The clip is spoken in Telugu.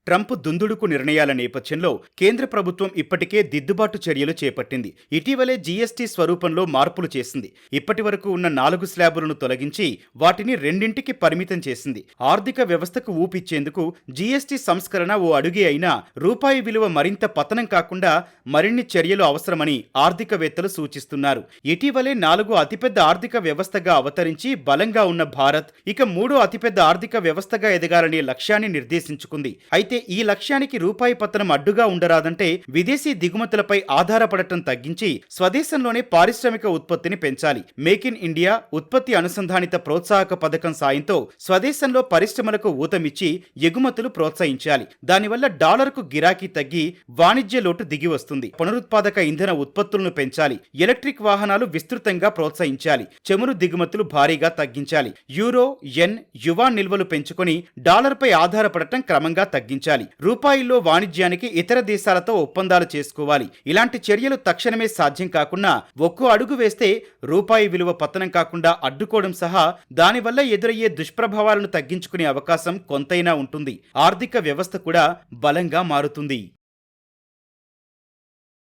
ట్రంప్ దుందుడుకు నిర్ణయాల నేపథ్యంలో కేంద్ర ప్రభుత్వం ఇప్పటికే దిద్దుబాటు చర్యలు చేపట్టింది. ఇటీవలే జీఎస్టీ స్వరూపంలో మార్పులు చేసింది. ఇప్పటి వరకు ఉన్న 4 స్లాబులను తొలగించి వాటిని 2కి పరిమితం చేసింది. ఆర్థిక వ్యవస్థకు ఊపిచ్చేందుకు జీఎస్టీ సంస్కరణ ఓ అడుగే అయినా రూపాయి విలువ మరింత పతనం కాకుండా మరిన్ని చర్యలు అవసరమని ఆర్థికవేత్తలు సూచిస్తున్నారు. ఇటీవలే 4 అతిపెద్ద ఆర్థిక వ్యవస్థగా అవతరించి బలంగా ఉన్న భారత్ ఇక 3వ అతిపెద్ద ఆర్థిక వ్యవస్థగా ఎదగాలనే లక్ష్యాన్ని నిర్దేశించుకుంది. అయితే ఈ లక్ష్యానికి రూపాయి పతనం అడ్డుగా ఉండరాదంటే విదేశీ దిగుమతులపై ఆధారపడటం తగ్గించి స్వదేశంలోనే పారిశ్రామిక ఉత్పత్తిని పెంచాలి. మేక్ ఇన్ ఇండియా ఉత్పత్తి అనుసంధానిత ప్రోత్సాహక పథకం సాయంతో స్వదేశంలో పరిశ్రమలకు ఊతమిచ్చి ఎగుమతులు ప్రోత్సహించాలి. దానివల్ల డాలర్కు గిరాకీ తగ్గి వాణిజ్య లోటు దిగి వస్తుంది. పునరుత్పాదక ఇంధన ఉత్పత్తులను పెంచాలి. ఎలక్ట్రిక్ వాహనాలు విస్తృతంగా ప్రోత్సహించాలి. చమురు దిగుమతులు భారీగా తగ్గించాలి. యూరో, యెన్, యువాన్ నిల్వలు పెంచుకొని డాలర్పై ఆధారపడటం క్రమంగా తగ్గించాలి. రూపాయిల్లో వాణిజ్యానికి ఇతర దేశాలతో ఒప్పందాలు చేసుకోవాలి. ఇలాంటి చర్యలు తక్షణమే సాధ్యం కాకుండా ఒక్కో అడుగు వేస్తే రూపాయి విలువ పతనం కాకుండా అడ్డుకోవడం సహా దానివల్ల ఎదురయ్యే దుష్ప్రభావాలను తగ్గించుకునే అవకాశం కొంతైనా ఉంటుంది. ఆర్థిక వ్యవస్థ కూడా బలంగా మారుతుంది.